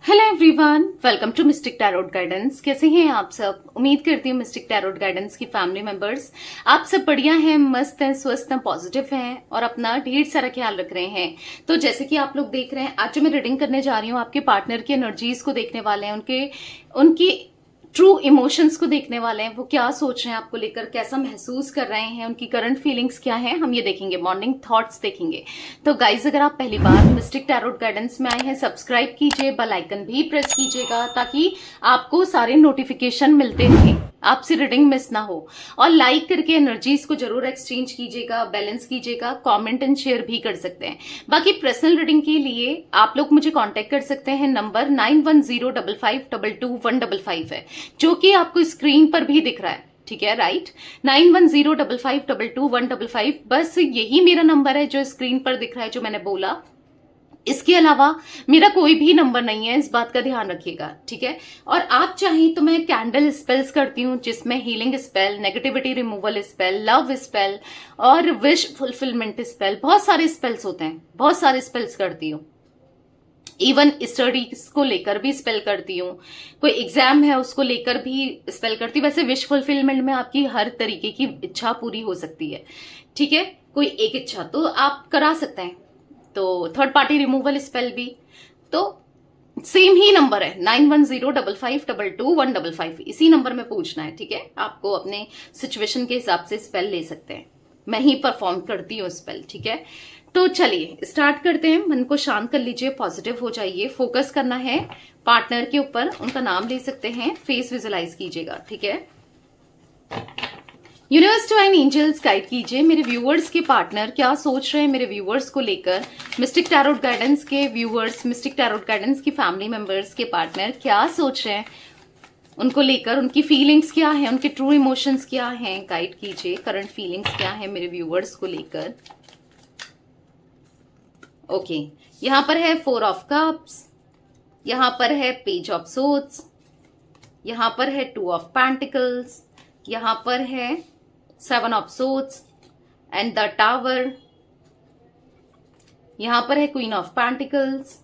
Hello everyone, welcome to Mystic Tarot Guidance. कैसे हैं आप सब? उम्मीद करती हूँ मिस्टिक टैरोट गाइडेंस की फैमिली मेंबर्स आप सब बढ़िया हैं, मस्त हैं, स्वस्थ हैं, पॉजिटिव हैं और अपना ढेर सारा ख्याल रख रहे हैं। तो जैसे कि आप लोग देख रहे हैं, आज जो मैं रीडिंग करने जा रही हूँ, आपके पार्टनर की एनर्जीज को देखने वाले हैं, उनकी ट्रू इमोशंस को देखने वाले हैं। वो क्या सोच रहे हैं आपको लेकर, कैसा महसूस कर रहे हैं, उनकी करंट फीलिंग्स क्या है, हम ये देखेंगे। मॉर्निंग थॉट्स देखेंगे। तो गाइज, अगर आप पहली बार मिस्टिक टैरोट गाइडेंस में आए हैं, सब्सक्राइब कीजिए, बेल आइकन भी प्रेस कीजिएगा ताकि आपको सारे नोटिफिकेशन मिलते रहे, आपसे रीडिंग मिस ना हो। और लाइक करके एनर्जीज को जरूर एक्सचेंज कीजिएगा, बैलेंस कीजिएगा, कमेंट एंड शेयर भी कर सकते हैं। बाकी पर्सनल रीडिंग के लिए आप लोग मुझे कांटेक्ट कर सकते हैं। नंबर 9105522155 है, जो कि आपको स्क्रीन पर भी दिख रहा है। ठीक है, राइट, 9105522155। बस यही मेरा नंबर है जो स्क्रीन पर दिख रहा है, जो मैंने बोला। इसके अलावा मेरा कोई भी नंबर नहीं है, इस बात का ध्यान रखिएगा। ठीक है, और आप चाहें तो मैं कैंडल स्पेल्स करती हूँ, जिसमें healing spell, negativity removal spell, love spell और विश फुलफिलमेंट स्पेल, बहुत सारे स्पेल्स होते हैं, बहुत सारे स्पेल्स करती हूँ। इवन स्टडीज को लेकर भी स्पेल करती हूँ, कोई एग्जाम है उसको लेकर भी स्पेल करती हूँ। वैसे विश फुलफिलमेंट में आपकी हर तरीके की इच्छा पूरी हो सकती है। ठीक है, कोई एक इच्छा तो आप करा सकते हैं। तो थर्ड पार्टी रिमूवल स्पेल भी, तो सेम ही नंबर है 9105522155। इसी नंबर में पूछना है। ठीक है, आपको अपने सिचुएशन के हिसाब से स्पेल ले सकते हैं, मैं ही परफॉर्म करती हूँ स्पेल। ठीक है, तो चलिए स्टार्ट करते हैं। मन को शांत कर लीजिए, पॉजिटिव हो जाइए, फोकस करना है पार्टनर के ऊपर। उनका नाम ले सकते हैं, फेस विजुलाइज कीजिएगा। ठीक है, यूनिवर्स डिवाइन एंजल्स गाइड कीजिए मेरे व्यूअर्स के पार्टनर क्या सोच रहे हैं मेरे व्यूअर्स को लेकर। मिस्टिक टैरोट गाइडेंस के व्यूअर्स, मिस्टिक टैरोट गाइडेंस की फैमिली मेंबर्स के पार्टनर क्या सोच रहे हैं उनको लेकर, उनकी फीलिंग्स क्या है, उनके ट्रू इमोशंस क्या हैं, गाइड कीजिए। करंट फीलिंग्स क्या है मेरे व्यूअर्स को लेकर। ओके, यहां पर है 4 ऑफ कप्स, यहां पर है पेज ऑफ सोर्ड्स, यहां पर है 2 ऑफ पेंटिकल्स, यहां पर है 7 of swords and the tower, यहां पर है queen of pentacles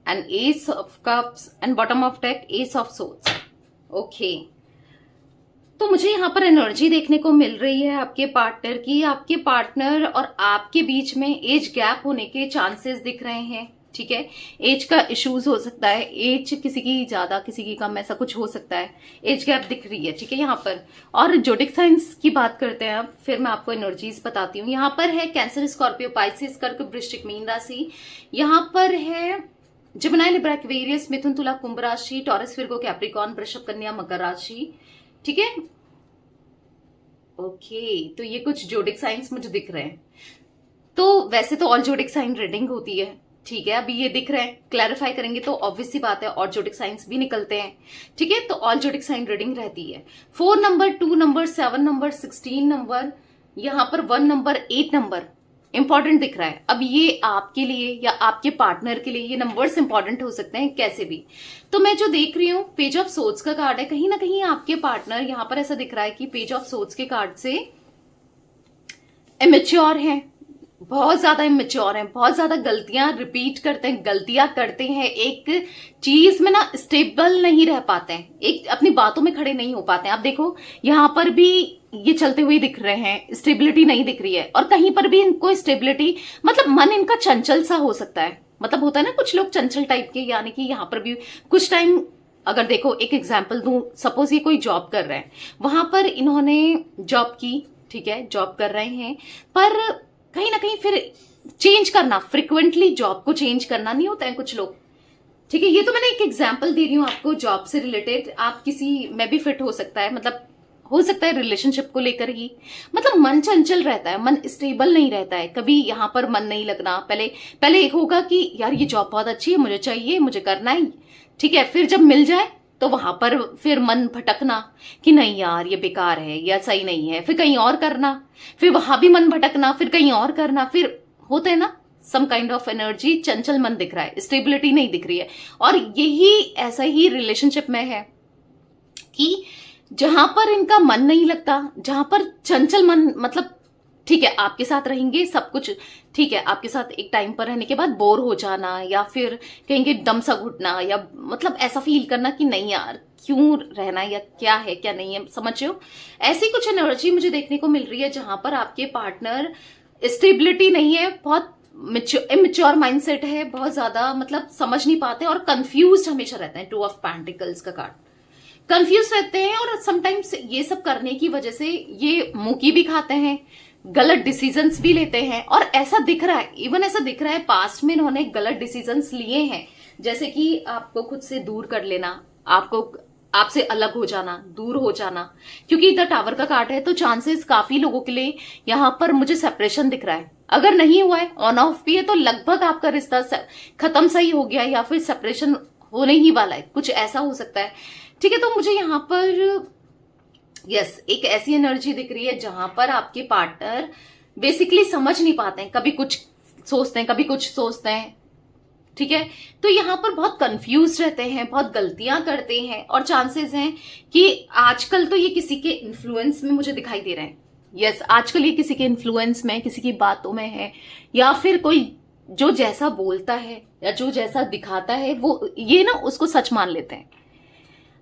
and S of cups and bottom of deck S of swords. Okay, तो मुझे यहाँ पर एनर्जी देखने को मिल रही है आपके पार्टनर की। आपके पार्टनर और आपके बीच में एज गैप होने के चांसेस दिख रहे हैं। ठीक है, एज का इश्यूज हो सकता है, एज किसी की ज्यादा किसी की कम, ऐसा कुछ हो सकता है। एज गैप दिख रही है। ठीक है, यहाँ पर। और जोडिक साइंस की बात करते हैं अब, फिर मैं आपको एनर्जीज बताती हूँ। यहाँ पर है कैंसर, स्कॉर्पियो, पाइसिस, कर्क, वृश्चिक, मीन राशि। यहाँ पर है जेमिनी, लिब्रा, एक्वेरियस, मिथुन, तुला, कुंभ राशि, टॉरस, विर्गो, कैप्रिकॉर्न, वृषभ, कन्या, मकर राशि। ठीक है, ओके, तो ये कुछ जोडिक साइंस मुझे दिख रहे हैं। तो वैसे तो ऑल जोडिक साइन रीडिंग होती है। ठीक है, अभी ये दिख रहे हैं, क्लैरिफाई करेंगे तो ऑब्वियस सी बात है और जोडिक साइंस भी निकलते हैं। ठीक है, तो ऑल जोडिक साइन रीडिंग रहती है। 4 नंबर, 2 नंबर, 7 नंबर, 16 नंबर, यहां पर 1 नंबर, 8 नंबर इंपॉर्टेंट दिख रहा है। अब ये आपके लिए या आपके पार्टनर के लिए ये नंबर्स इंपॉर्टेंट हो सकते हैं कैसे भी। तो मैं जो देख रही हूँ, पेज ऑफ सोर्ड्स का कार्ड है। कहीं ना कहीं आपके पार्टनर, यहां पर ऐसा दिख रहा है कि पेज ऑफ सोर्ड्स के कार्ड से इमेच्योर हैं, बहुत ज्यादा इमेच्योर हैं, बहुत ज्यादा गलतियां रिपीट करते हैं, गलतियां करते हैं, एक चीज में ना स्टेबल नहीं रह पाते हैं, एक अपनी बातों में खड़े नहीं हो पाते हैं। आप देखो, यहां पर भी ये चलते हुए दिख रहे हैं, स्टेबिलिटी नहीं दिख रही है। और कहीं पर भी इनको स्टेबिलिटी, मतलब मन इनका चंचल सा हो सकता है। मतलब होता है ना कुछ लोग चंचल टाइप के, यानी कि यहां पर भी कुछ टाइम, अगर देखो एक एग्जाम्पल दूं, सपोज ये कोई जॉब कर रहे हैं, वहां पर इन्होंने जॉब की, ठीक है, जॉब कर रहे हैं, पर कहीं ना कहीं फिर चेंज करना, फ्रिक्वेंटली जॉब को चेंज करना नहीं होता है कुछ लोग। ठीक है, ये तो मैंने एक एग्जाम्पल दे रही हूं आपको जॉब से रिलेटेड। आप किसी में भी फिट हो सकता है, मतलब हो सकता है रिलेशनशिप को लेकर ही, मतलब मन चंचल रहता है, मन स्टेबल नहीं रहता है, कभी यहां पर मन नहीं लगना। पहले एक होगा कि यार ये जॉब बहुत अच्छी है, मुझे चाहिए, मुझे करना ही। ठीक है, फिर जब मिल जाए तो वहां पर फिर मन भटकना कि नहीं यार ये बेकार है या सही नहीं है, फिर कहीं और करना, फिर वहां भी मन भटकना, फिर कहीं और करना, फिर होते है ना सम काइंड ऑफ एनर्जी, चंचल मन दिख रहा है, स्टेबिलिटी नहीं दिख रही है। और यही ऐसा ही रिलेशनशिप में है कि जहां पर इनका मन नहीं लगता, जहां पर चंचल मन, मतलब ठीक है, आपके साथ रहेंगे सब कुछ ठीक है, आपके साथ एक टाइम पर रहने के बाद बोर हो जाना या फिर कहेंगे दम सा घुटना या मतलब ऐसा फील करना कि नहीं यार क्यों रहना या क्या है क्या नहीं है, समझ रहे हो? ऐसी कुछ एनर्जी मुझे देखने को मिल रही है जहां पर आपके पार्टनर स्टेबिलिटी नहीं है, बहुत इमेच्योर माइंडसेट है, बहुत ज्यादा मतलब समझ नहीं पाते और कंफ्यूज हमेशा रहते हैं। 2 ऑफ पेंटिकल्स का कार्ड, कंफ्यूज रहते हैं और समटाइम्स ये सब करने की वजह से ये मुंह भी खाते हैं, गलत डिसीजंस भी लेते हैं। और ऐसा दिख रहा है, इवन ऐसा दिख रहा है पास्ट में इन्होंने गलत डिसीजंस लिए हैं, जैसे कि आपको खुद से दूर कर लेना, आपसे अलग हो जाना, दूर हो जाना, क्योंकि इधर टावर का कार्ड है तो चांसेस काफी लोगों के लिए यहां पर मुझे सेपरेशन दिख रहा है। अगर नहीं हुआ है, ऑन ऑफ भी है, तो लगभग आपका रिश्ता खत्म सही हो गया या फिर सेपरेशन होने ही वाला है, कुछ ऐसा हो सकता है। ठीक है, तो मुझे यहां पर यस एक ऐसी एनर्जी दिख रही है जहां पर आपके पार्टनर बेसिकली समझ नहीं पाते हैं, कभी कुछ सोचते हैं कभी कुछ सोचते हैं। ठीक है, तो यहां पर बहुत कंफ्यूज रहते हैं, बहुत गलतियां करते हैं और चांसेस हैं कि आजकल तो ये किसी के इन्फ्लुएंस में मुझे दिखाई दे रहे हैं। यस, आजकल ये किसी के इन्फ्लुएंस में, किसी की बातों में है, या फिर कोई जो जैसा बोलता है या जो जैसा दिखाता है वो ये ना उसको सच मान लेते हैं।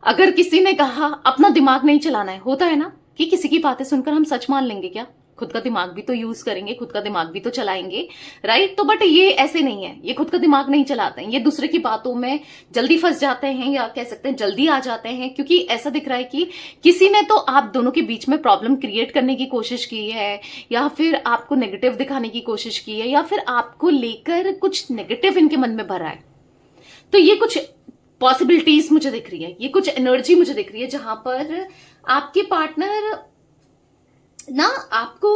अगर किसी ने कहा अपना दिमाग नहीं चलाना है, होता है ना कि किसी की बातें सुनकर हम सच मान लेंगे क्या? खुद का दिमाग भी तो यूज करेंगे, खुद का दिमाग भी तो चलाएंगे, राइट? तो बट ये ऐसे नहीं है, ये खुद का दिमाग नहीं चलाते हैं, ये दूसरे की बातों में जल्दी फंस जाते हैं या कह सकते हैं जल्दी आ जाते हैं, क्योंकि ऐसा दिख रहा है कि किसी ने तो आप दोनों के बीच में प्रॉब्लम क्रिएट करने की कोशिश की है, या फिर आपको नेगेटिव दिखाने की कोशिश की है, या फिर आपको लेकर कुछ नेगेटिव इनके मन में भरा है। तो ये कुछ पॉसिबिलिटीज मुझे दिख रही है, ये कुछ एनर्जी मुझे दिख रही है जहां पर आपके पार्टनर ना आपको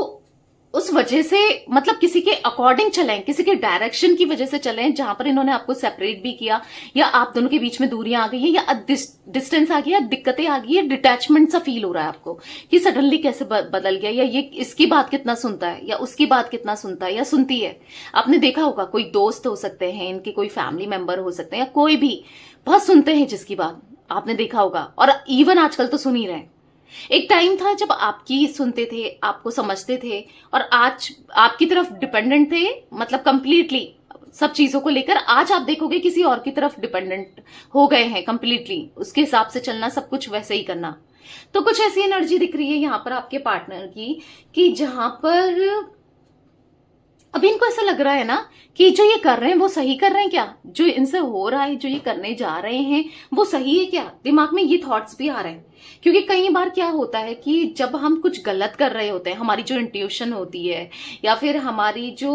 उस वजह से मतलब किसी के अकॉर्डिंग चलें, किसी के डायरेक्शन की वजह से चलें, जहां पर इन्होंने आपको सेपरेट भी किया या आप दोनों के बीच में दूरियां आ गई है या डिस्टेंस आ गया, दिक्कतें आ गई है, डिटैचमेंट सा फील हो रहा है आपको कि सडनली कैसे बदल गया, या ये इसकी बात कितना सुनता है या उसकी बात कितना सुनता है या सुनती है। आपने देखा होगा कोई दोस्त हो सकते हैं इनके, कोई फैमिली मेंबर हो सकते हैं, या कोई भी बहुत सुनते हैं जिसकी बात आपने देखा होगा, और इवन आजकल तो सुन ही रहे हैं। एक टाइम था जब आपकी सुनते थे, आपको समझते थे, और आज आपकी तरफ डिपेंडेंट थे, मतलब कंप्लीटली सब चीजों को लेकर। आज आप देखोगे किसी और की तरफ डिपेंडेंट हो गए हैं कंप्लीटली, उसके हिसाब से चलना, सब कुछ वैसे ही करना। तो कुछ ऐसी एनर्जी दिख रही है यहां पर आपके पार्टनर की कि जहां पर अभी इनको ऐसा लग रहा है ना कि जो ये कर रहे हैं वो सही कर रहे हैं क्या, जो इनसे हो रहा है, जो ये करने जा रहे हैं वो सही है क्या। दिमाग में ये थॉट्स भी आ रहे हैं, क्योंकि कई बार क्या होता है कि जब हम कुछ गलत कर रहे होते हैं, हमारी जो इंट्यूशन होती है या फिर हमारी जो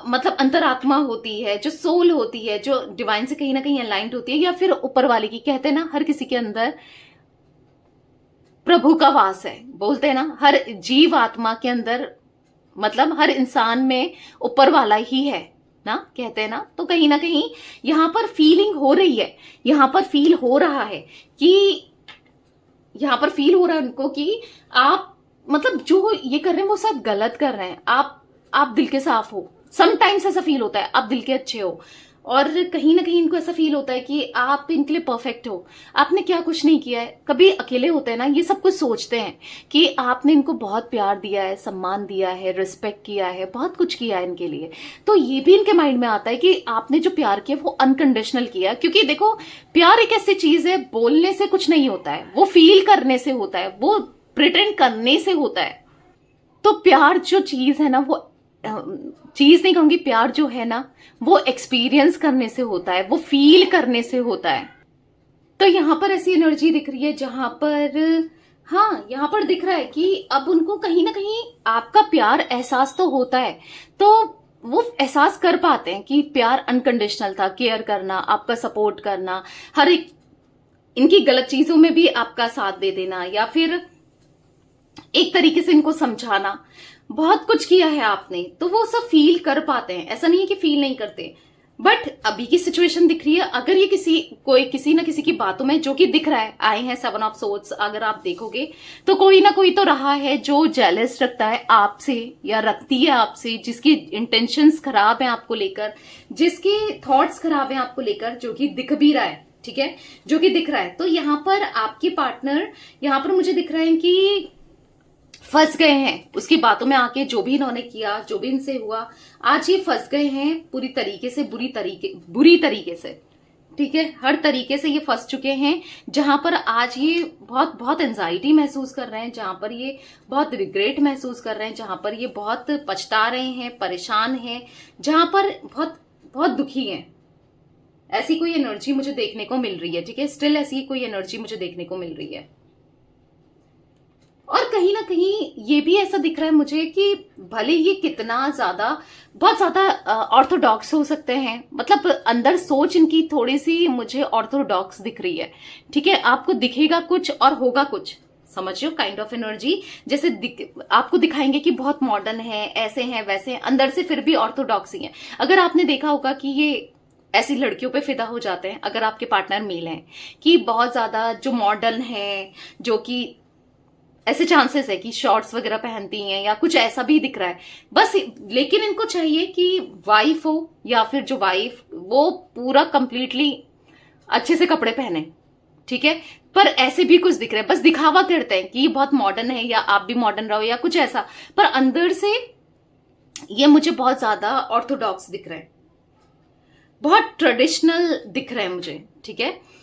मतलब अंतरात्मा होती है, जो सोल होती है, जो डिवाइन से कहीं ना कहीं अलाइंड होती है, या फिर ऊपर वाले की, कहते हैं ना हर किसी के अंदर प्रभु का वास है, बोलते हैं ना हर जीव आत्मा के अंदर, मतलब हर इंसान में ऊपर वाला ही है ना, कहते हैं ना। तो कहीं ना कहीं यहां पर फीलिंग हो रही है, यहां पर फील हो रहा है कि यहां पर फील हो रहा है उनको कि आप मतलब जो ये कर रहे हैं वो सब गलत कर रहे हैं। आप दिल के साफ हो, समटाइम्स ऐसा फील होता है, आप दिल के अच्छे हो, और कहीं ना कहीं इनको ऐसा फील होता है कि आप इनके लिए परफेक्ट हो, आपने क्या कुछ नहीं किया है। कभी अकेले होते हैं ना, ये सब कुछ सोचते हैं कि आपने इनको बहुत प्यार दिया है, सम्मान दिया है, रिस्पेक्ट किया है, बहुत कुछ किया है इनके लिए। तो ये भी इनके माइंड में आता है कि आपने जो प्यार किया वो अनकंडीशनल किया, क्योंकि देखो प्यार एक ऐसी चीज है, बोलने से कुछ नहीं होता है, वो फील करने से होता है, वो प्रिटेंड करने से होता है। तो प्यार जो चीज है ना, वो चीज नहीं कहूंगी, प्यार जो है ना वो एक्सपीरियंस करने से होता है, वो फील करने से होता है। तो यहां पर ऐसी एनर्जी दिख रही है जहां पर हाँ, यहां पर दिख रहा है कि अब उनको कहीं ना कहीं आपका प्यार एहसास तो होता है, तो वो एहसास कर पाते हैं कि प्यार अनकंडीशनल था, केयर करना, आपका सपोर्ट करना, हर एक इनकी गलत चीजों में भी आपका साथ दे देना, या फिर एक तरीके से इनको समझाना, बहुत कुछ किया है आपने, तो वो सब फील कर पाते हैं। ऐसा नहीं है कि फील नहीं करते, बट अभी की सिचुएशन दिख रही है, अगर ये किसी ना किसी की बातों में, जो कि दिख रहा है, आए हैं 7 ऑफ सोर्ड्स, अगर आप देखोगे तो कोई ना कोई तो रहा है जो जेलस रखता है आपसे या रखती है आपसे, जिसकी इंटेंशंस खराब है आपको लेकर, जिसके थॉट्स खराब है आपको लेकर, जो कि दिख भी रहा है, ठीक है, जो कि दिख रहा है। तो यहां पर आपके पार्टनर, यहां पर मुझे दिख रहा है कि फंस गए हैं उसकी बातों में आके, जो भी इन्होंने किया, जो भी इनसे हुआ, आज ये फंस गए हैं पूरी तरीके से, बुरी तरीके से, ठीक है, हर तरीके से ये फंस चुके हैं। जहां पर आज ये बहुत बहुत एंजाइटी महसूस कर रहे हैं, जहां पर ये बहुत रिग्रेट महसूस कर रहे हैं, जहां पर ये बहुत पछता रहे हैं, परेशान हैं, जहां पर बहुत बहुत दुखी हैं। ऐसी कोई एनर्जी मुझे देखने को मिल रही है, ठीक है, स्टिल ऐसी कोई एनर्जी मुझे देखने को मिल रही है। और कहीं ना कहीं ये भी ऐसा दिख रहा है मुझे कि भले ये कितना ज्यादा, बहुत ज्यादा ऑर्थोडॉक्स हो सकते हैं, मतलब अंदर सोच इनकी थोड़ी सी मुझे ऑर्थोडॉक्स दिख रही है, ठीक है, आपको दिखेगा कुछ और होगा कुछ, समझियो काइंड ऑफ एनर्जी। जैसे आपको दिखाएंगे कि बहुत मॉडर्न है, ऐसे हैं वैसे हैं, अंदर से फिर भी ऑर्थोडॉक्स ही है। अगर आपने देखा होगा कि ये ऐसी लड़कियों पे फिदा हो जाते हैं अगर आपके पार्टनर मेल हैं, कि बहुत ज्यादा जो मॉडर्न है, जो कि ऐसे चांसेस है कि शॉर्ट्स वगैरह पहनती हैं या कुछ ऐसा भी दिख रहा है बस। लेकिन इनको चाहिए कि वाइफ हो या फिर जो वाइफ वो पूरा कंप्लीटली अच्छे से कपड़े पहने, ठीक है, पर ऐसे भी कुछ दिख रहा है, बस दिखावा करते हैं कि ये बहुत मॉडर्न है या आप भी मॉडर्न रहो या कुछ ऐसा, पर अंदर से ये मुझे बहुत ज्यादा ऑर्थोडॉक्स दिख रहा है, बहुत ट्रेडिशनल दिख रहा है मुझे, ठीक है।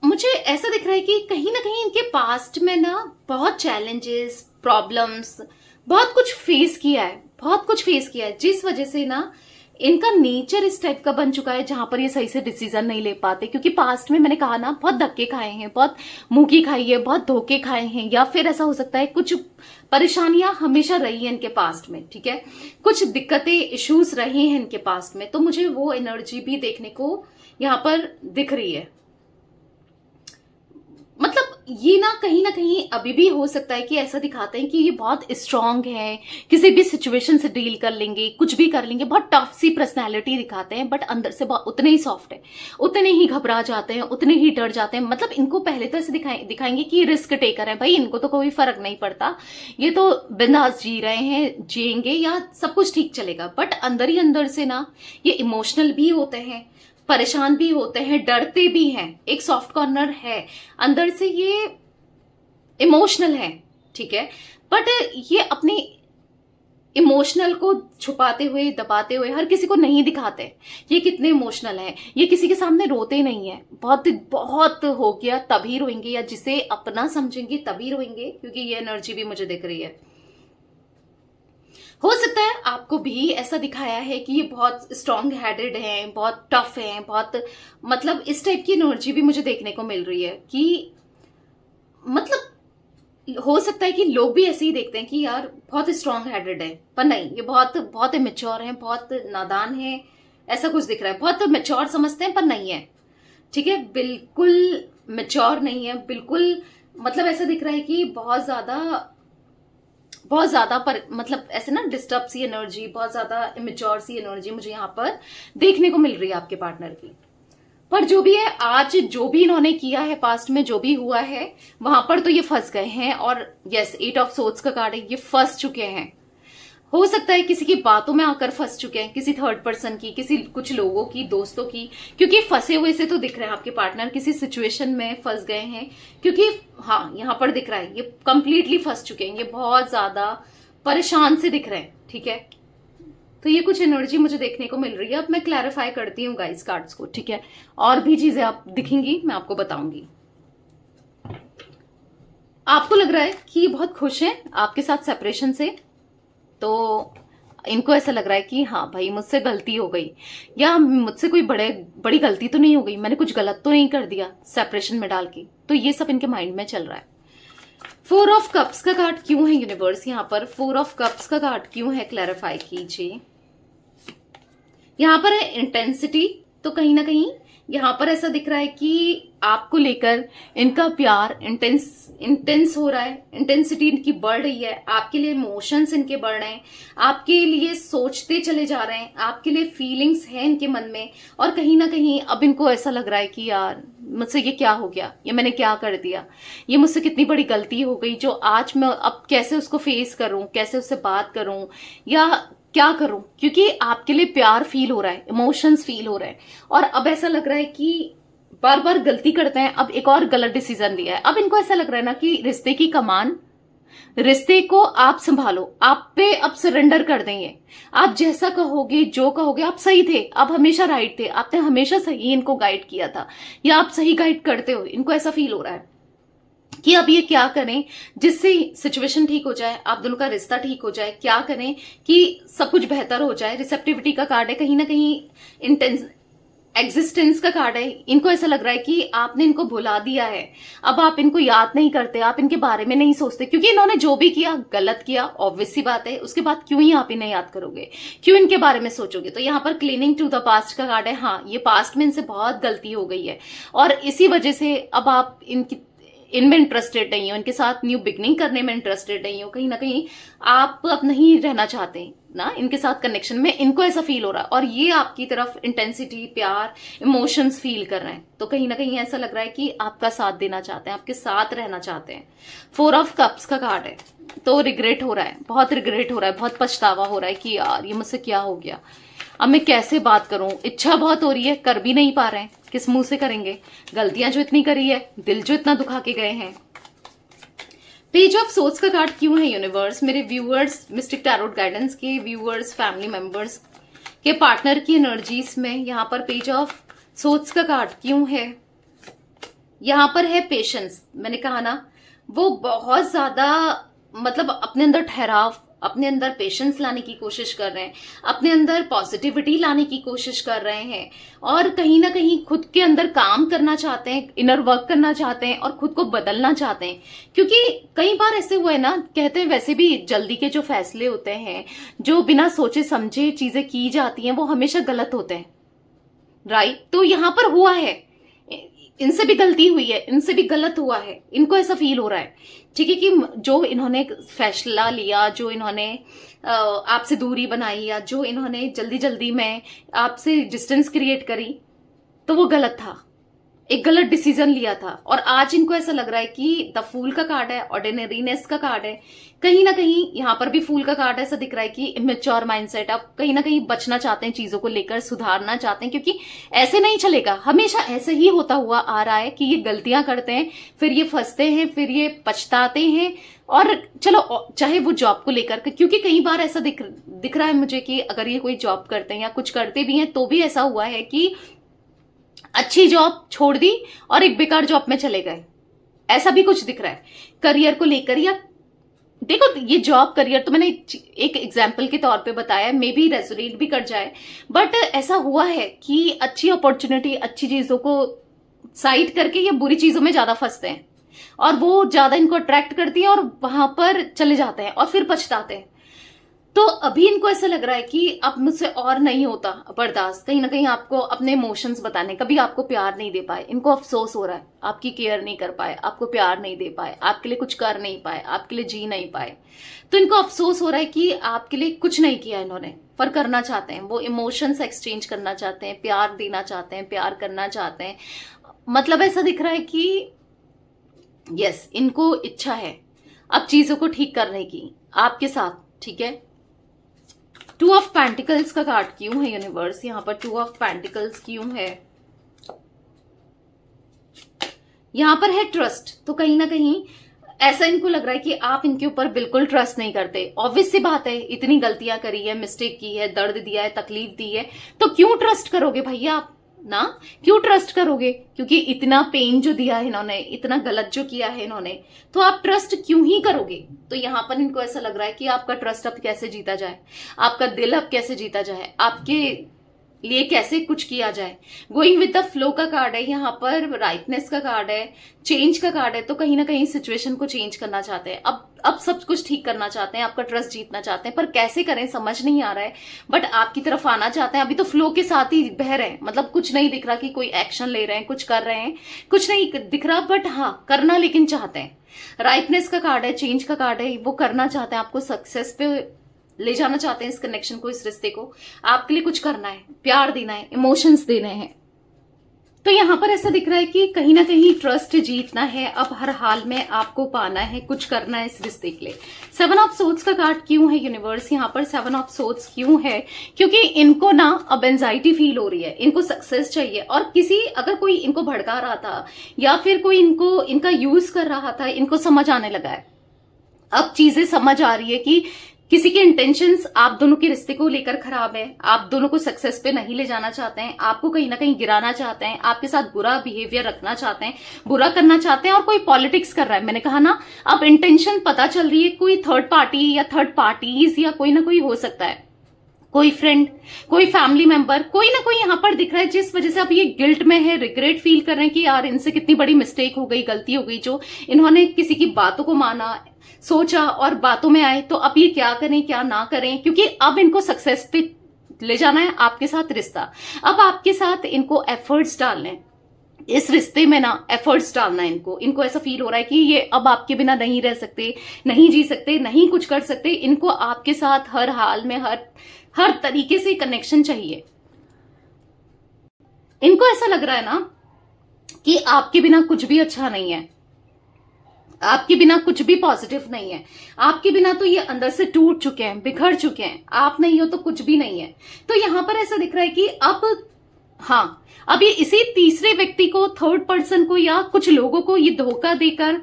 मुझे ऐसा दिख रहा है कि कहीं ना कहीं इनके पास्ट में ना बहुत चैलेंजेस, प्रॉब्लम्स, बहुत कुछ फेस किया है, बहुत कुछ फेस किया है, जिस वजह से ना इनका नेचर इस टाइप का बन चुका है जहां पर ये सही से डिसीजन नहीं ले पाते। क्योंकि पास्ट में मैंने कहा ना, बहुत धक्के खाए हैं, बहुत मुंह खाई है, बहुत धोखे खाए हैं, या फिर ऐसा हो सकता है कुछ परेशानियां हमेशा रही हैं इनके पास्ट में, ठीक है, कुछ दिक्कतें, इश्यूज रहे हैं इनके पास्ट में, तो मुझे वो एनर्जी भी देखने को यहाँ पर दिख रही है। मतलब ये ना कहीं अभी भी हो सकता है कि ऐसा दिखाते हैं कि ये बहुत स्ट्रांग है, किसी भी सिचुएशन से डील कर लेंगे, कुछ भी कर लेंगे, बहुत टफ सी पर्सनैलिटी दिखाते हैं, बट अंदर से उतने ही सॉफ्ट है, उतने ही घबरा जाते हैं, उतने ही डर जाते हैं। मतलब इनको पहले तो ऐसे दिखाएंगे कि रिस्क टेकर है भाई, इनको तो कोई फर्क नहीं पड़ता, ये तो बिंदास जी रहे हैं, जिएंगे या सब कुछ ठीक चलेगा, बट अंदर ही अंदर से ना ये इमोशनल भी होते हैं, परेशान भी होते हैं, डरते भी हैं, एक सॉफ्ट कॉर्नर है अंदर से, ये इमोशनल है, ठीक है, बट ये अपने इमोशनल को छुपाते हुए, दबाते हुए हर किसी को नहीं दिखाते ये कितने इमोशनल हैं। ये किसी के सामने रोते नहीं है, बहुत बहुत हो गया तभी रोएंगे, या जिसे अपना समझेंगे तभी रोएंगे, क्योंकि ये एनर्जी भी मुझे दिख रही है। हो सकता है आपको भी ऐसा दिखाया है कि ये बहुत स्ट्रांग हेडेड हैं, बहुत टफ हैं, बहुत, मतलब इस टाइप की एनर्जी भी मुझे देखने को मिल रही है कि मतलब हो सकता है कि लोग भी ऐसे ही देखते हैं कि यार बहुत स्ट्रांग हेडेड है, पर नहीं, ये बहुत बहुत इमेच्योर हैं, बहुत नादान है, ऐसा कुछ दिख रहा है। बहुत मैच्योर समझते हैं पर नहीं है, ठीक है, बिल्कुल मैच्योर नहीं है, बिल्कुल, मतलब ऐसा दिख रहा है कि बहुत ज्यादा पर मतलब ऐसे ना डिस्टर्ब सी एनर्जी, बहुत ज्यादा इमेच्योर सी एनर्जी मुझे यहाँ पर देखने को मिल रही है आपके पार्टनर की। पर जो भी है, आज जो भी इन्होंने किया है, पास्ट में जो भी हुआ है, वहां पर तो ये फंस गए हैं। और यस, 8 ऑफ सोर्ड्स का कार्ड है, ये फंस चुके हैं। हो सकता है किसी की बातों में आकर फंस चुके हैं, किसी थर्ड पर्सन की, किसी कुछ लोगों की, दोस्तों की, क्योंकि फंसे हुए से तो दिख रहे हैं आपके पार्टनर किसी सिचुएशन में फंस गए हैं। क्योंकि हाँ, यहाँ पर दिख रहा है ये कंप्लीटली फंस चुके हैं, ये बहुत ज्यादा परेशान से दिख रहे हैं, ठीक है। तो ये कुछ एनर्जी मुझे देखने को मिल रही है। अब मैं क्लैरिफाई करती हूँ गाइस कार्ड्स को, ठीक है, और भी चीजें आप दिखेंगी, मैं आपको बताऊंगी। आपको लग रहा है कि ये बहुत खुश हैं आपके साथ सेपरेशन से, तो इनको ऐसा लग रहा है कि हाँ भाई, मुझसे गलती हो गई, या मुझसे कोई बड़ी गलती तो नहीं हो गई, मैंने कुछ गलत तो नहीं कर दिया सेपरेशन में डाल के, तो ये सब इनके माइंड में चल रहा है। 4 ऑफ कप्स का कार्ड क्यों है यूनिवर्स यहाँ पर? 4 ऑफ कप्स का कार्ड क्यों है, क्लैरिफाई कीजिए। यहाँ पर है इंटेंसिटी, तो कहीं ना कहीं यहाँ पर ऐसा दिख रहा है कि आपको लेकर इनका प्यार इंटेंस हो रहा है, इंटेंसिटी इनकी बढ़ रही है, आपके लिए इमोशंस इनके बढ़ रहे हैं, आपके लिए सोचते चले जा रहे हैं, आपके लिए फीलिंग्स हैं इनके मन में। और कहीं ना कहीं अब इनको ऐसा लग रहा है कि यार मुझसे ये क्या हो गया, ये मैंने क्या कर दिया, ये मुझसे कितनी बड़ी गलती हो गई, जो आज मैं अब कैसे उसको फेस करूं, कैसे उससे बात करूं, या क्या करूं, क्योंकि आपके लिए प्यार फील हो रहा है, इमोशंस फील हो रहे हैं। और अब ऐसा लग रहा है कि बार बार गलती करते हैं, अब एक और गलत डिसीजन लिया है। अब इनको ऐसा लग रहा है ना कि रिश्ते की कमान रिश्ते को आप संभालो, आप पे अब सरेंडर कर देंगे। आप जैसा कहोगे, जो कहोगे, आप सही थे, आप हमेशा राइट थे, आपने हमेशा सही इनको गाइड किया था, या आप सही गाइड करते हो। इनको ऐसा फील हो रहा है कि अब ये क्या करें जिससे सिचुएशन ठीक हो जाए, आप दोनों का रिश्ता ठीक हो जाए, क्या करें कि सब कुछ बेहतर हो जाए। रिसेप्टिविटी का कार्ड है, कहीं ना कहीं इंटेंस एग्जिस्टेंस का कार्ड है। इनको ऐसा लग रहा है कि आपने इनको भुला दिया है, अब आप इनको याद नहीं करते, आप इनके बारे में नहीं सोचते, क्योंकि इन्होंने जो भी किया गलत किया, ऑब्वियस सी बात है। उसके बाद क्यों ही आप इन्हें याद करोगे, क्यों इनके बारे में सोचोगे। तो यहाँ पर क्लीनिंग टू द पास्ट का कार्ड है। हाँ, ये पास्ट में इनसे बहुत गलती हो गई है और इसी वजह से अब आप इनमें इंटरेस्टेड नहीं हो, इनके साथ न्यू बिगनिंग करने में इंटरेस्टेड नहीं हो। कहीं ना कहीं आप अब नहीं रहना चाहते ना इनके साथ कनेक्शन में, इनको ऐसा फील हो रहा है। और ये आपकी तरफ इंटेंसिटी, प्यार, इमोशंस फील कर रहे हैं। तो कहीं ना कहीं ऐसा लग रहा है कि आपका साथ देना चाहते हैं, आपके साथ रहना चाहते हैं। 4 ऑफ कप्स का कार्ड है। तो रिग्रेट हो रहा है, बहुत रिग्रेट हो रहा है, बहुत पछतावा हो रहा है कि यार ये मुझसे क्या हो गया, अब मैं कैसे बात करूं। इच्छा बहुत हो रही है, कर भी नहीं पा रहे हैं, किस मुंह से करेंगे। गलतियां जो इतनी करी है, दिल जो इतना दुखा के गए हैं। पेज ऑफ सोर्स का कार्ड क्यों है यूनिवर्स? मेरे व्यूअर्स, मिस्टिक टैरोट गाइडेंस के व्यूअर्स, फैमिली मेंबर्स के पार्टनर की एनर्जीज में यहाँ पर पेज ऑफ सोर्स का कार्ड क्यों है? यहाँ पर है पेशेंस। मैंने कहा ना, वो बहुत ज्यादा मतलब अपने अंदर ठहराव, अपने अंदर पेशेंस लाने की कोशिश कर रहे हैं, अपने अंदर पॉजिटिविटी लाने की कोशिश कर रहे हैं और कहीं ना कहीं खुद के अंदर काम करना चाहते हैं, इनर वर्क करना चाहते हैं और खुद को बदलना चाहते हैं। क्योंकि कई बार ऐसे हुआ है ना, कहते हैं वैसे भी जल्दी के जो फैसले होते हैं, जो बिना सोचे समझे चीजें की जाती हैं, वो हमेशा गलत होते हैं, राइट? तो यहां पर हुआ है, इनसे भी गलती हुई है, इनसे भी गलत हुआ है, इनको ऐसा फील हो रहा है, ठीक है, कि जो इन्होंने फैसला लिया, जो इन्होंने आपसे दूरी बनाई, या जो इन्होंने जल्दी जल्दी में आपसे डिस्टेंस क्रिएट करी, तो वो गलत था, एक गलत डिसीजन लिया था। और आज इनको ऐसा लग रहा है कि द फूल का कार्ड है, ऑर्डिनरीनेस का कार्ड है, कहीं ना कहीं यहाँ पर भी फूल का कार्ड ऐसा दिख रहा है कि इमेच्योर माइंडसेट, आप कहीं ना कहीं बचना चाहते हैं, चीजों को लेकर सुधारना चाहते हैं, क्योंकि ऐसे नहीं चलेगा, हमेशा ऐसे ही होता हुआ आ रहा है कि ये गलतियां करते हैं, फिर ये फंसते हैं, फिर ये पछताते हैं। और चलो, चाहे वो जॉब को लेकर, क्योंकि कई बार ऐसा दिख रहा है मुझे कि अगर ये कोई जॉब करते हैं या कुछ करते भी हैं, तो भी ऐसा हुआ है कि अच्छी जॉब छोड़ दी और एक बेकार जॉब में चले गए, ऐसा भी कुछ दिख रहा है। करियर को लेकर, या देखो ये जॉब करियर तो मैंने एक एग्जाम्पल के तौर पे बताया, मे बी रेजोनेट भी कर जाए, बट ऐसा हुआ है कि अच्छी अपॉर्चुनिटी, अच्छी चीजों को साइड करके ये बुरी चीजों में ज्यादा फंसते हैं और वो ज्यादा इनको अट्रैक्ट करती है और वहां पर चले जाते हैं और फिर पछताते हैं। तो अभी इनको ऐसा लग रहा है कि अब मुझसे और नहीं होता बर्दाश्त, कहीं ना कहीं आपको अपने इमोशंस बताने, कभी आपको प्यार नहीं दे पाए, इनको अफसोस हो रहा है, आपकी केयर नहीं कर पाए, आपको प्यार नहीं दे पाए, आपके लिए कुछ कर नहीं पाए, आपके लिए जी नहीं पाए। तो इनको अफसोस हो रहा है कि आपके लिए कुछ नहीं किया इन्होंने, पर करना चाहते हैं, वो इमोशंस एक्सचेंज करना चाहते हैं, प्यार देना चाहते हैं, प्यार करना चाहते हैं। मतलब ऐसा दिख रहा है कि यस, इनको इच्छा है अब चीजों को ठीक करने की आपके साथ, ठीक है। 2 ऑफ पेंटिकल्स का कार्ड क्यों है यूनिवर्स? यहाँ पर 2 ऑफ पेंटिकल्स क्यों है? यहाँ पर है ट्रस्ट। तो कहीं ना कहीं ऐसा इनको लग रहा है कि आप इनके ऊपर बिल्कुल ट्रस्ट नहीं करते। ऑब्वियस सी बात है, इतनी गलतियां करी है, मिस्टेक की है, दर्द दिया है, तकलीफ दी है, तो क्यों ट्रस्ट करोगे भैया आप ना? क्यों ट्रस्ट करोगे? क्योंकि इतना पेन जो दिया है इन्होंने, इतना गलत जो किया है इन्होंने, तो आप ट्रस्ट क्यों ही करोगे? तो यहां पर इनको ऐसा लग रहा है कि आपका ट्रस्ट अब कैसे जीता जाए, आपका दिल अब कैसे जीता जाए, आपके लिए कैसे कुछ किया जाए। गोइंग विद द फ्लो का कार्ड है, यहाँ पर राइटनेस का कार्ड है, चेंज का कार्ड है। तो कहीं ना कहीं सिचुएशन को चेंज करना चाहते हैं, अब सब कुछ ठीक करना चाहते हैं, आपका ट्रस्ट जीतना चाहते हैं, पर कैसे करें समझ नहीं आ रहा है, बट आपकी तरफ आना चाहते हैं। अभी तो फ्लो के साथ ही बह रहे हैं, मतलब कुछ नहीं दिख रहा कि कोई एक्शन ले रहे हैं, कुछ कर रहे हैं, कुछ नहीं दिख रहा, बट हाँ करना लेकिन चाहते हैं। राइटनेस का कार्ड है, चेंज का कार्ड है, वो करना चाहते हैं, आपको सक्सेस पे ले जाना चाहते हैं, इस कनेक्शन को, इस रिश्ते को। आपके लिए कुछ करना है, प्यार देना है, इमोशंस देने हैं। तो यहां पर ऐसा दिख रहा है कि कहीं ना कहीं ट्रस्ट जीतना है, अब हर हाल में आपको पाना है, कुछ करना है इस रिश्ते के लिए। 7 ऑफ सोर्ड्स का कार्ड क्यों है यूनिवर्स? यहाँ पर 7 ऑफ सोर्ड्स क्यों है? क्योंकि इनको ना अब एंजाइटी फील हो रही है, इनको सक्सेस चाहिए, और किसी अगर कोई इनको भड़का रहा था या फिर कोई इनका यूज कर रहा था, इनको समझ आने लगा है अब चीजें समझ आ रही है कि किसी के इंटेंशंस आप दोनों के रिश्ते को लेकर खराब है, आप दोनों को सक्सेस पे नहीं ले जाना चाहते हैं, आपको कहीं ना कहीं गिराना चाहते हैं, आपके साथ बुरा बिहेवियर रखना चाहते हैं, बुरा करना चाहते हैं, और कोई पॉलिटिक्स कर रहा है। मैंने कहा ना, अब इंटेंशन पता चल रही है, कोई थर्ड पार्टी या थर्ड पार्टीज या कोई ना कोई हो सकता है, कोई फ्रेंड, कोई फैमिली मेंबर, कोई ना कोई यहां पर दिख रहा है, जिस वजह से अब ये गिल्ट में है, रिग्रेट फील कर रहे हैं कि यार इनसे कितनी बड़ी मिस्टेक हो गई, गलती हो गई, जो इन्होंने किसी की बातों को माना, सोचा और बातों में आए। तो अब ये क्या करें क्या ना करें, क्योंकि अब इनको सक्सेस पे ले जाना है, आपके साथ रिश्ता। अब आपके साथ इनको एफर्ट्स डालने हैं, इस रिश्ते में ना एफर्ट्स डालना है इनको ऐसा फील हो रहा है कि ये अब आपके बिना नहीं रह सकते, नहीं जी सकते, नहीं कुछ कर सकते। इनको आपके साथ हर हाल में हर तरीके से कनेक्शन चाहिए। इनको ऐसा लग रहा है ना कि आपके बिना कुछ भी अच्छा नहीं है, आपके बिना कुछ भी पॉजिटिव नहीं है, आपके बिना तो ये अंदर से टूट चुके हैं, बिखर चुके हैं, आप नहीं हो तो कुछ भी नहीं है। तो यहां पर ऐसा दिख रहा है कि अब ये इसी तीसरे व्यक्ति को, थर्ड पर्सन को या कुछ लोगों को ये धोखा देकर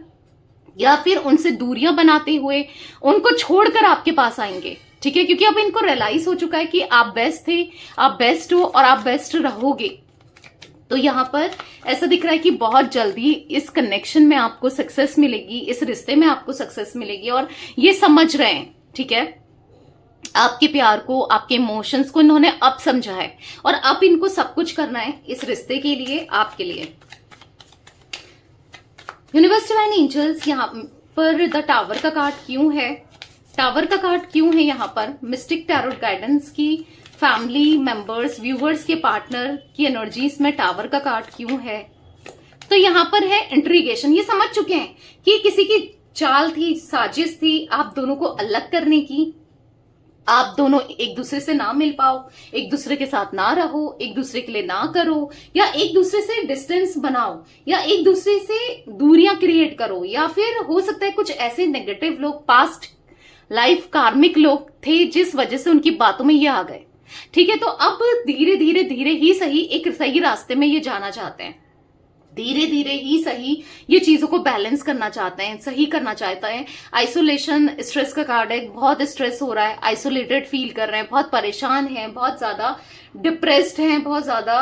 या फिर उनसे दूरियां बनाते हुए उनको छोड़कर आपके पास आएंगे। ठीक है, क्योंकि अब इनको रियलाइज हो चुका है कि आप बेस्ट थे, आप बेस्ट हो और आप बेस्ट रहोगे। तो यहां पर ऐसा दिख रहा है कि बहुत जल्दी इस कनेक्शन में आपको सक्सेस मिलेगी, इस रिश्ते में आपको सक्सेस मिलेगी, और ये समझ रहे हैं। ठीक है, आपके प्यार को, आपके इमोशंस को इन्होंने अब समझा है, और अब इनको सब कुछ करना है इस रिश्ते के लिए, आपके लिए। यूनिवर्स डिवाइन एंजल्स, यहाँ पर द टावर का कार्ड क्यों है, टावर का कार्ड क्यों है यहाँ पर, मिस्टिक टैरोट गाइडेंस की फैमिली मेंबर्स, व्यूवर्स के पार्टनर की एनर्जीज में टावर का कार्ड क्यों है। तो यहां पर है इंट्रीगेशन। ये समझ चुके हैं कि किसी की चाल थी, साजिश थी आप दोनों को अलग करने की, आप दोनों एक दूसरे से ना मिल पाओ, एक दूसरे के साथ ना रहो, एक दूसरे के लिए ना करो, या एक दूसरे से डिस्टेंस बनाओ, या एक दूसरे से दूरियां क्रिएट करो, या फिर हो सकता है कुछ ऐसे नेगेटिव लोग, पास्ट लाइफ कार्मिक लोग थे जिस वजह से उनकी बातों में ये आ गए। ठीक है, तो अब धीरे धीरे धीरे ही सही एक सही रास्ते में ये जाना चाहते हैं, धीरे धीरे ही सही ये चीजों को बैलेंस करना चाहते हैं, सही करना चाहते हैं। आइसोलेशन, स्ट्रेस का कार्ड है, बहुत स्ट्रेस हो रहा है, आइसोलेटेड फील कर रहे हैं, बहुत परेशान हैं, बहुत ज्यादा डिप्रेस्ड हैं, बहुत ज्यादा।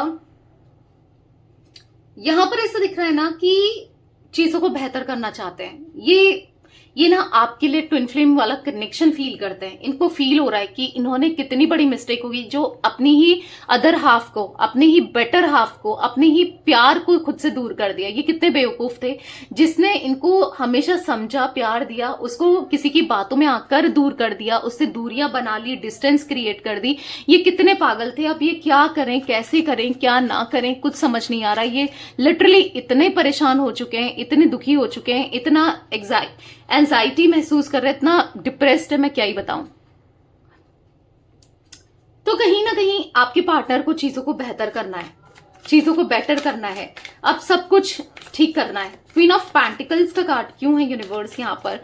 यहां पर ऐसा दिख रहा है ना कि चीजों को बेहतर करना चाहते हैं। ये ना आपके लिए ट्विन फ्लेम वाला कनेक्शन फील करते हैं। इनको फील हो रहा है कि इन्होंने कितनी बड़ी मिस्टेक होगी, जो अपनी ही अदर हाफ को, अपने ही बेटर हाफ को, अपने ही प्यार को खुद से दूर कर दिया। ये कितने बेवकूफ थे, जिसने इनको हमेशा समझा, प्यार दिया, उसको किसी की बातों में आकर दूर कर दिया, उससे दूरियां बना ली, डिस्टेंस क्रिएट कर दी। ये कितने पागल थे। अब ये क्या करें, कैसे करें, क्या ना करें, कुछ समझ नहीं आ रहा। ये लिटरली इतने परेशान हो चुके हैं, इतने दुखी हो चुके हैं, इतना एंजाइटी महसूस कर रहे हैं, इतना डिप्रेस्ड है, मैं क्या ही बताऊं। तो कहीं ना कहीं आपके पार्टनर को चीजों को बेहतर करना है, चीजों को बेटर करना है, अब सब कुछ ठीक करना है। क्वीन ऑफ पेंटिकल्स का कार्ड क्यों है यूनिवर्स यहाँ पर,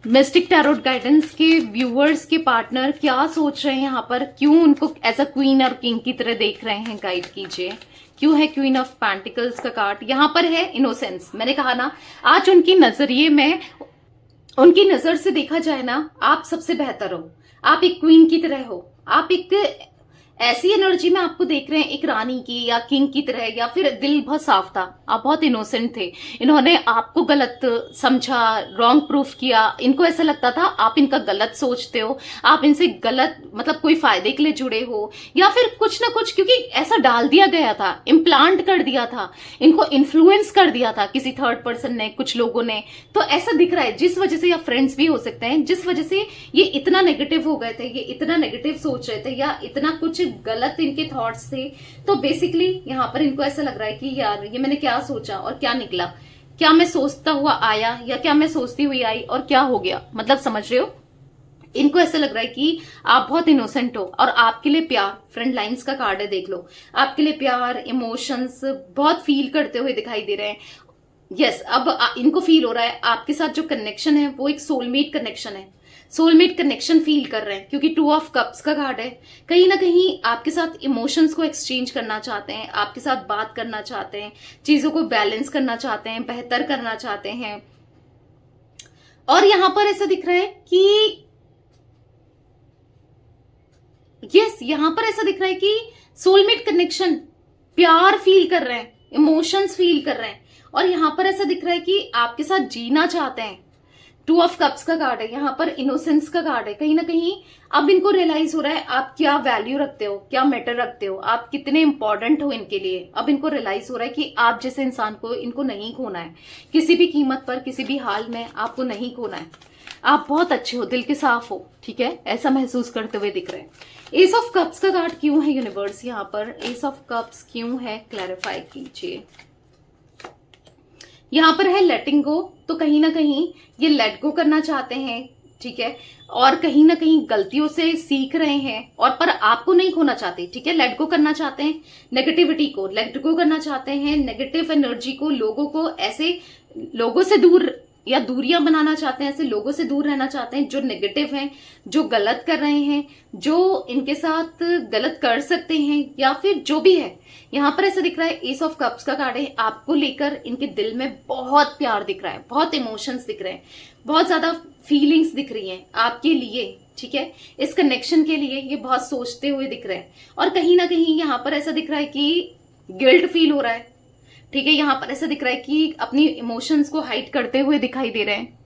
मिस्टिक टैरोट गाइडेंस के व्यूअर्स के पार्टनर क्या सोच रहे हैं यहाँ पर, क्यों उनको एज अ क्वीन और किंग की तरह देख रहे हैं, गाइड कीजिए। क्यों है क्वीन ऑफ पेंटिकल्स का कार्ड, यहां पर है इनोसेंस। मैंने कहा ना, आज उनकी नजरिए में, उनकी नजर से देखा जाए ना, आप सबसे बेहतर हो, आप एक क्वीन की तरह हो, आप एक ऐसी एनर्जी में आपको देख रहे हैं, एक रानी की या किंग की तरह, या फिर दिल बहुत साफ था, आप बहुत इनोसेंट थे। इन्होंने आपको गलत समझा, रॉन्ग प्रूफ किया, इनको ऐसा लगता था आप इनका गलत सोचते हो, आप इनसे गलत मतलब कोई फायदे के लिए जुड़े हो, या फिर कुछ ना कुछ, क्योंकि ऐसा डाल दिया गया था, इम्प्लांट कर दिया था, इनको इन्फ्लुएंस कर दिया था किसी थर्ड पर्सन ने, कुछ लोगों ने। तो ऐसा दिख रहा है, जिस वजह से, या फ्रेंड्स भी हो सकते हैं, जिस वजह से ये इतना नेगेटिव हो गए थे, ये इतना नेगेटिव सोच रहे थे, या इतना कुछ गलत इनके थॉट्स थे। तो बेसिकली यहाँ पर इनको ऐसा लग रहा है कि यार ये मैंने क्या सोचा और क्या निकला, क्या मैं सोचता हुआ आया या क्या मैं सोचती हुई आई और क्या हो गया, मतलब समझ रहे हो। इनको ऐसा लग रहा है कि आप बहुत इनोसेंट हो और आपके लिए प्यार, फ्रेंड लाइन्स का कार्ड है, देख लो, आपके लिए प्यार, इमोशंस बहुत फील करते हुए दिखाई दे रहे हैं। यस, अब इनको फील हो रहा है आपके साथ जो कनेक्शन है वो एक सोलमेट कनेक्शन है, सोलमेट कनेक्शन फील कर रहे हैं, क्योंकि 2 ऑफ कप्स का कार्ड है। कहीं ना कहीं आपके साथ इमोशंस को एक्सचेंज करना चाहते हैं, आपके साथ बात करना चाहते हैं, चीजों को बैलेंस करना चाहते हैं, बेहतर करना चाहते हैं। और यहां पर ऐसा दिख रहा है कि यस, यहां पर ऐसा दिख रहा है कि सोलमेट कनेक्शन, प्यार फील कर रहे हैं, इमोशंस फील कर रहे हैं। और यहां पर ऐसा दिख रहा है कि आपके साथ जीना चाहते हैं। 2 ऑफ कप्स का कार्ड है, यहां पर इनोसेंस का कार्ड है। कहीं ना कहीं अब इनको रियलाइज हो रहा है आप क्या वैल्यू रखते हो, क्या मैटर रखते हो, आप कितने इंपॉर्टेंट हो इनके लिए। अब इनको रियलाइज हो रहा है कि आप जैसे इंसान को इनको नहीं खोना है, किसी भी कीमत पर, किसी भी हाल में आपको नहीं खोना है। आप बहुत अच्छे हो, दिल के साफ हो, ठीक है, ऐसा महसूस करते हुए दिख रहे हैं। एस ऑफ कप्स का कार्ड क्यों है यूनिवर्स यहाँ पर? एस ऑफ कप्स क्यों है, क्लैरिफाई कीजिए। यहां पर है लेटिंग गो, तो कहीं ना कहीं ये लेट गो करना चाहते हैं, ठीक है, और कहीं ना कहीं गलतियों से सीख रहे हैं, और पर आपको नहीं खोना चाहते, ठीक है। लेट गो करना चाहते हैं, नेगेटिविटी को लेट गो करना चाहते हैं, नेगेटिव एनर्जी को, लोगों को, ऐसे लोगों से दूर या दूरियां बनाना चाहते हैं, ऐसे लोगों से दूर रहना चाहते हैं जो नेगेटिव हैं, जो गलत कर रहे हैं, जो इनके साथ गलत कर सकते हैं, या फिर जो भी है। यहां पर ऐसा दिख रहा है एस ऑफ कप्स का कार्ड है, आपको लेकर इनके दिल में बहुत प्यार दिख रहा है, बहुत इमोशंस दिख रहे हैं, बहुत ज्यादा फीलिंग्स दिख रही हैं आपके लिए, ठीक है। इस कनेक्शन के लिए ये बहुत सोचते हुए दिख रहे हैं। और कहीं ना कहीं यहां पर ऐसा दिख रहा है कि गिल्ट फील हो रहा है, ठीक है। यहां पर ऐसा दिख रहा है कि अपनी इमोशंस को हाइड करते हुए दिखाई दे रहे हैं,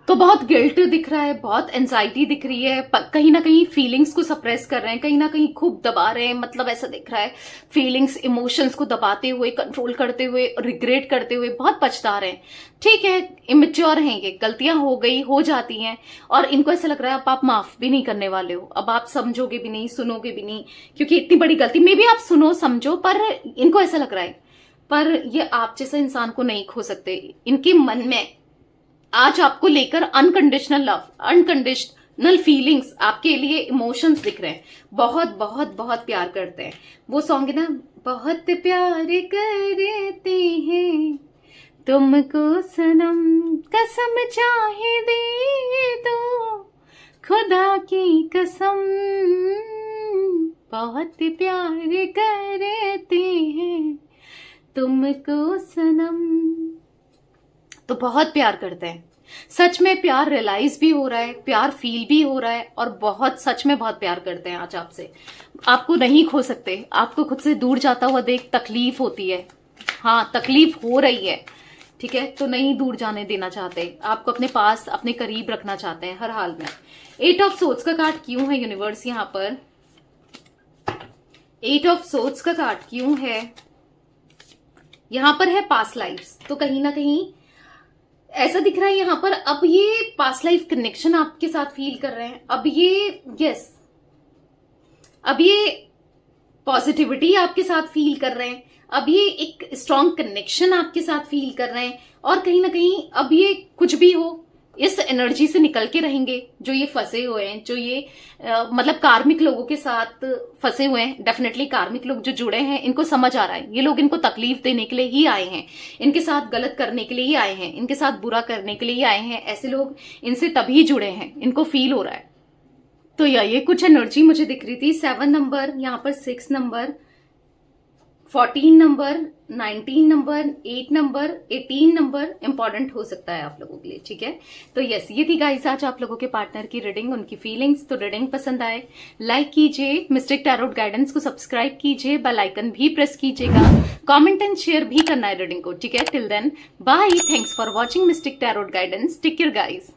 तो बहुत गिल्ट दिख रहा है, बहुत एंजाइटी दिख रही है, कहीं ना कहीं फीलिंग्स को सप्रेस कर रहे हैं, कहीं ना कहीं खूब दबा रहे हैं। मतलब ऐसा दिख रहा है फीलिंग्स, इमोशंस को दबाते हुए, कंट्रोल करते हुए, रिग्रेट करते हुए, बहुत पछता रहे हैं, ठीक है। इमेच्योर हैं ये, गलतियां हो गई, हो जाती हैं, और इनको ऐसा लग रहा है अब आप माफ भी नहीं करने वाले हो, अब आप समझोगे भी नहीं, सुनोगे भी नहीं, क्योंकि इतनी बड़ी गलती में भी आप सुनो समझो, पर इनको ऐसा लग रहा है पर ये आप जैसा इंसान को नहीं खो सकते। इनके मन में आज आपको लेकर अनकंडीशनल लव, अनकंडीशनल फीलिंग्स, आपके लिए इमोशंस दिख रहे हैं, बहुत बहुत बहुत प्यार करते हैं। वो सॉन्ग है ना, बहुत प्यार करते हैं तुमको सनम, कसम चाहे दे दो खुदा की कसम, बहुत प्यार करते हैं तुमको सनम। तो बहुत प्यार करते हैं, सच में प्यार रियलाइज भी हो रहा है, प्यार फील भी हो रहा है, और बहुत सच में बहुत प्यार करते हैं आज आपसे। आपको नहीं खो सकते, आपको खुद से दूर जाता हुआ देख तकलीफ होती है, हाँ तकलीफ हो रही है, ठीक है, तो नहीं दूर जाने देना चाहते, आपको अपने पास, अपने करीब रखना चाहते हैं हर हाल में। 8 ऑफ सोर्ड्स का कार्ड क्यों है यूनिवर्स यहाँ पर? 8 ऑफ सोर्ड्स का कार्ड क्यों है? यहां पर है पास्ट लाइफ्स, तो कहीं ना कहीं ऐसा दिख रहा है यहां पर अब ये पास्ट लाइफ कनेक्शन आपके साथ फील कर रहे हैं। अब ये यस, अब ये पॉजिटिविटी आपके साथ फील कर रहे हैं, अब ये एक स्ट्रॉन्ग कनेक्शन आपके साथ फील कर रहे हैं, और कहीं ना कहीं अब ये कुछ भी हो इस एनर्जी से निकल के रहेंगे। जो ये फंसे हुए हैं, जो ये मतलब कार्मिक लोगों के साथ फंसे हुए हैं, डेफिनेटली कार्मिक लोग जो जुड़े हैं इनको समझ आ रहा है ये लोग इनको तकलीफ देने के लिए ही आए हैं, इनके साथ गलत करने के लिए ही आए हैं, इनके साथ बुरा करने के लिए ही आए हैं, ऐसे लोग इनसे तभी जुड़े हैं, इनको फील हो रहा है। तो ये कुछ एनर्जी मुझे दिख रही थी। 7 नंबर, यहाँ पर 6 number, 14 number, 19 number, 8 number, 18 number important हो सकता है आप लोगों के लिए, ठीक है। तो यस, ये थी गाइस आज आप लोगों के पार्टनर की रीडिंग, उनकी फीलिंग्स। तो रीडिंग पसंद आए लाइक कीजिए, मिस्टिक टैरोट गाइडेंस को सब्सक्राइब कीजिए, बेल आइकन भी प्रेस कीजिएगा, कमेंट एंड शेयर भी करना है रीडिंग को, ठीक है। Till then bye, thanks for watching Mystic Tarot Guidance, take care guys.